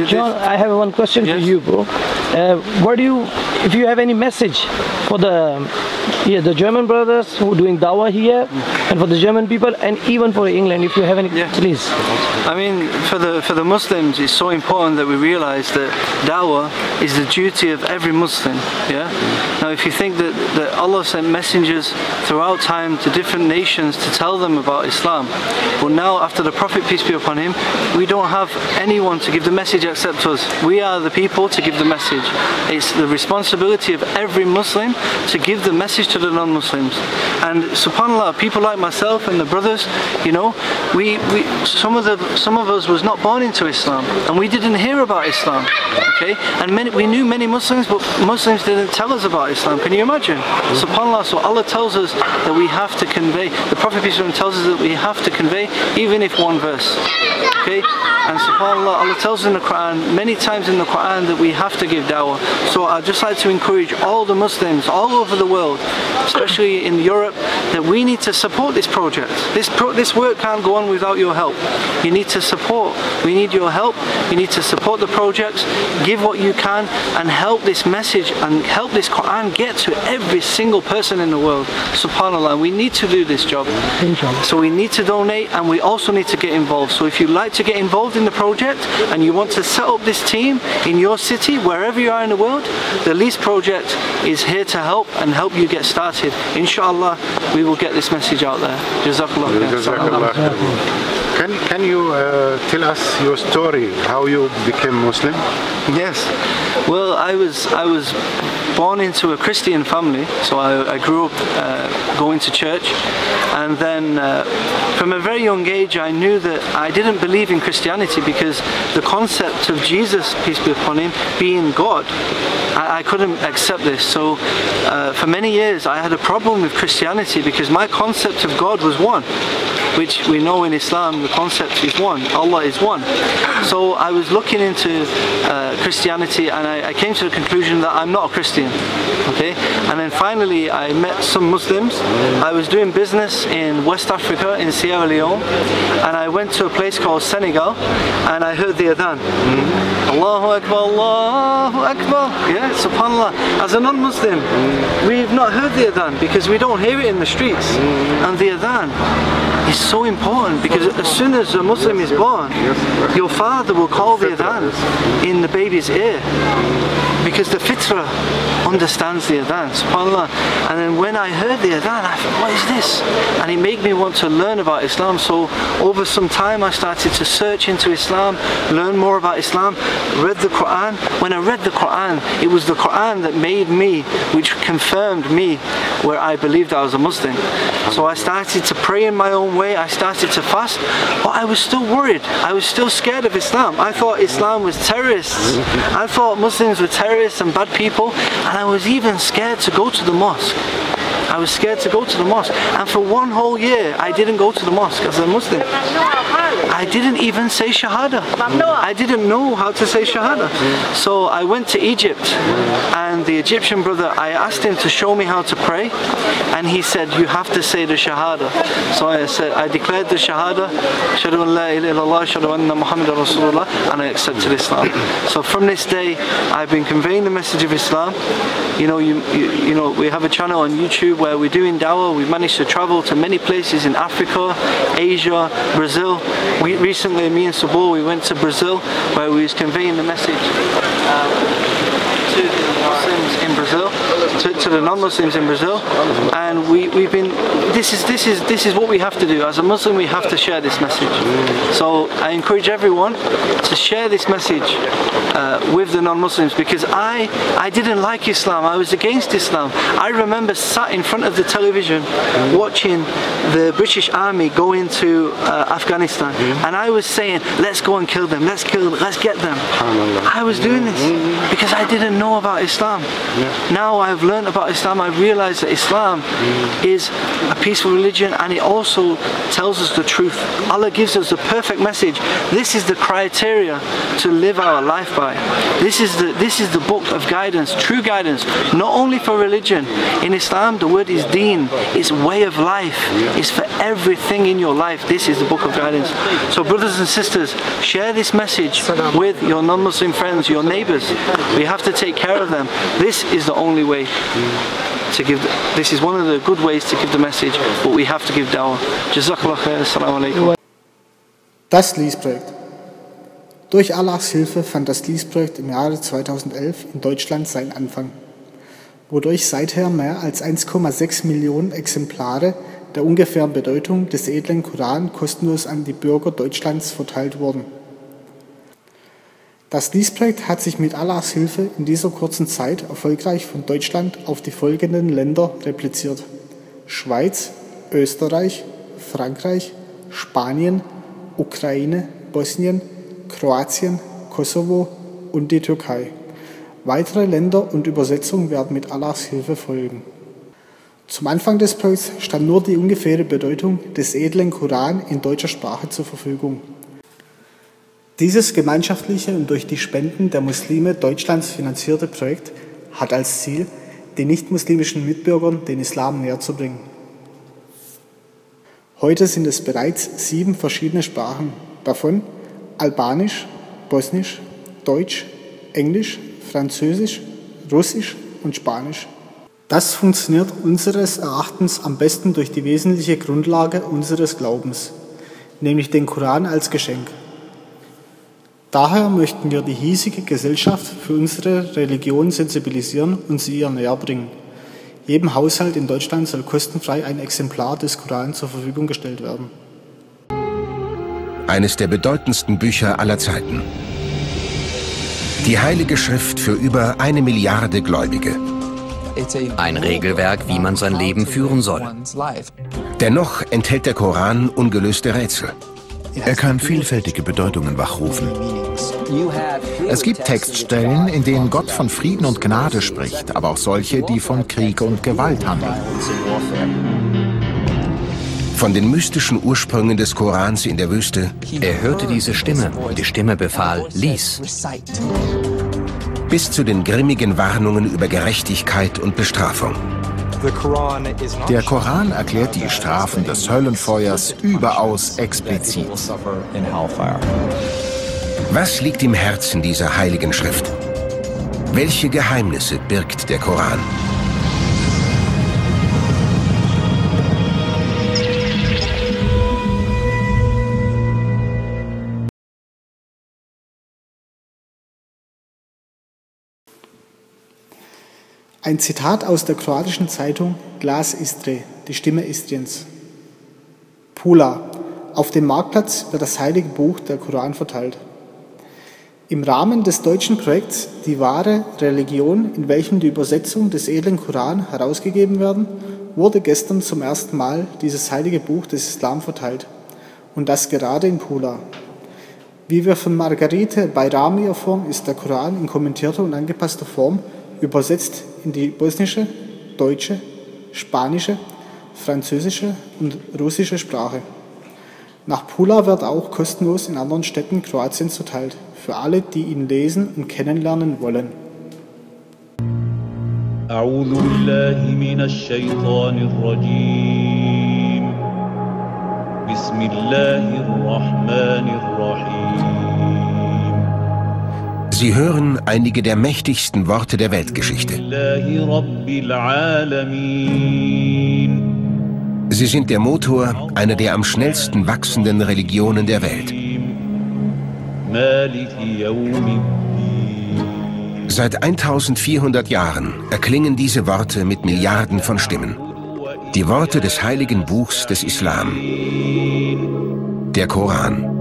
John, I have one question for you, bro. If you have any message for the German brothers who are doing dawah here, and for the German people, and even for England, if you have any, please. I mean, for the Muslims, it's so important that we realize that dawah is the duty of every Muslim. Yeah. Now, if you think that Allah sent messengers throughout time to different nations to tell them about Islam, but now after the Prophet, peace be upon him, we don't have anyone to give the message except us. We are the people to give the message. It's the responsibility of every Muslim to give the message to the non-Muslims. And subhanAllah, people like myself and the brothers, you know, some of us was not born into Islam, and we didn't hear about Islam. Okay, and we knew many Muslims, but Muslims didn't tell us about Islam. Can you imagine? SubhanAllah, so Allah tells us that we have to convey, the Prophet tells us that we have to convey, even if one verse. Okay, and SubhanAllah, Allah tells us in the Quran, many times in the Quran, that we have to give dawah. So I'd just like to encourage all the Muslims all over the world, especially in Europe, that we need to support this project. This work can't go on without your help. You need to support. We need your help. You need to support the project. Give what you can and help this message and help this Quran get to every single person in the world. SubhanAllah, we need to do this job. So we need to donate, and we also need to get involved. So if you'd like to get involved in the project and you want to set up this team in your city, wherever you are in the world, the Lease project is here to help and help you get started. Inshallah, we will get this message out there. Jazakallah. Can you tell us your story, how you became Muslim? Yes. Well, I was born into a Christian family, so I grew up going to church, and then from a very young age I knew that I didn't believe in Christianity, because the concept of Jesus, peace be upon him, being God, I couldn't accept this. So for many years I had a problem with Christianity, because my concept of God was one, which we know in Islam the concept is one, Allah is one. So I was looking into Christianity, and I came to the conclusion that I'm not a Christian. Okay, and then finally I met some Muslims. I was doing business in West Africa, in Sierra Leone, and I went to a place called Senegal, and I heard the adhan. Allahu Akbar, Allahu Akbar. Yeah, subhanAllah. As a non-Muslim, we've not heard the adhan because we don't hear it in the streets. And the adhan is so important, because as soon as a Muslim is born, your father will call the adhan in the baby's ear, because the fitrah understands the adhan, subhanAllah. And then when I heard the adhan, I thought, what is this? And it made me want to learn about Islam. So over some time I started to search into Islam, learn more about Islam, read the Quran. When I read the Quran, it was the Quran that made me, which confirmed me where I believed I was a Muslim. So I started to pray in my own way, I started to fast, but I was still worried. I was still scared of Islam. I thought Islam was terrorists. I thought Muslims were terrorists and bad people, and I was even scared to go to the mosque. I was scared to go to the mosque, and for one whole year I didn't go to the mosque as a Muslim. I didn't even say Shahada. I didn't know how to say Shahada. So I went to Egypt, and the Egyptian brother, I asked him to show me how to pray, and he said, you have to say the Shahada. So I declared the Shahada, Ashhadu an la ilaha illallah, Ashhadu anna Muhammadan Rasulullah, and I accepted Islam. So from this day I've been conveying the message of Islam. You know, we have a channel on YouTube where we're doing dawah. We've managed to travel to many places in Africa, Asia, Brazil. Recently, me and Sabor, we went to Brazil, where we was conveying the message to the Muslims in Brazil, to the non-Muslims in Brazil, and we've been. This is what we have to do as a Muslim. We have to share this message. So I encourage everyone to share this message with the non-Muslims, because I didn't like Islam. I was against Islam. I remember sat in front of the television watching the British Army go into Afghanistan, and I was saying, let's go and kill them, let's get them. I was doing this because I didn't know about Islam. Now I I've learned about Islam, I realized that Islam is a peaceful religion, and it also tells us the truth. Allah gives us the perfect message. This is the criteria to live our life by. This is the book of guidance, true guidance, not only for religion. In Islam, the word is deen, it's way of life, it's for everything in your life. This is the book of guidance. So brothers and sisters, share this message with your non-Muslim friends, your neighbors. We have to take care of them. This is the only way to give. This is one of the good ways to give the message, but we have to give dawah. Jazakallah khair. Assalamu alaikum. Das Lies-Projekt. Durch Allahs Hilfe fand das Lies-Projekt im Jahre 2011 in Deutschland seinen Anfang, wodurch seither mehr als 1,6 Millionen Exemplare der ungefähren Bedeutung des edlen Koran kostenlos an die Bürger Deutschlands verteilt wurden. Das Lies-Projekt hat sich mit Allahs Hilfe in dieser kurzen Zeit erfolgreich von Deutschland auf die folgenden Länder repliziert: Schweiz, Österreich, Frankreich, Spanien, Ukraine, Bosnien, Kroatien, Kosovo und die Türkei. Weitere Länder und Übersetzungen werden mit Allahs Hilfe folgen. Zum Anfang des Projekts stand nur die ungefähre Bedeutung des edlen Koran in deutscher Sprache zur Verfügung. Dieses gemeinschaftliche und durch die Spenden der Muslime Deutschlands finanzierte Projekt hat als Ziel, den nicht-muslimischen Mitbürgern den Islam näherzubringen. Heute sind es bereits 7 verschiedene Sprachen, davon Albanisch, Bosnisch, Deutsch, Englisch, Französisch, Russisch und Spanisch. Das funktioniert unseres Erachtens am besten durch die wesentliche Grundlage unseres Glaubens, nämlich den Koran als Geschenk. Daher möchten wir die hiesige Gesellschaft für unsere Religion sensibilisieren und sie ihr näher bringen. Jedem Haushalt in Deutschland soll kostenfrei ein Exemplar des Koran zur Verfügung gestellt werden. Eines der bedeutendsten Bücher aller Zeiten. Die Heilige Schrift für über 1 Milliarde Gläubige. Ein Regelwerk, wie man sein Leben führen soll. Dennoch enthält der Koran ungelöste Rätsel. Er kann vielfältige Bedeutungen wachrufen. Es gibt Textstellen, in denen Gott von Frieden und Gnade spricht, aber auch solche, die von Krieg und Gewalt handeln. Von den mystischen Ursprüngen des Korans in der Wüste. Er hörte diese Stimme und die Stimme befahl, lies. Bis zu den grimmigen Warnungen über Gerechtigkeit und Bestrafung. Der Koran erklärt die Strafen des Höllenfeuers überaus explizit. Was liegt im Herzen dieser heiligen Schrift? Welche Geheimnisse birgt der Koran? Ein Zitat aus der kroatischen Zeitung Glas Istre, die Stimme Istriens. Pula. Auf dem Marktplatz wird das heilige Buch der Koran verteilt. Im Rahmen des deutschen Projekts Die wahre Religion, in welchem die Übersetzung des edlen Koran herausgegeben werden, wurde gestern zum ersten Mal dieses heilige Buch des Islam verteilt. Und das gerade in Pula. Wie wir von Margarete Bayrami erfahren, ist der Koran in kommentierter und angepasster Form übersetzt in die bosnische, deutsche, spanische, französische und russische Sprache. Nach Pula wird auch kostenlos in anderen Städten Kroatiens verteilt, für alle, die ihn lesen und kennenlernen wollen. أعوذ بالله من الشيطان الرجيم بسم الله الرحمن الرحيم. Sie hören einige der mächtigsten Worte der Weltgeschichte. Sie sind der Motor einer der am schnellsten wachsenden Religionen der Welt. Seit 1400 Jahren erklingen diese Worte mit Milliarden von Stimmen. Die Worte des heiligen Buchs des Islam, der Koran.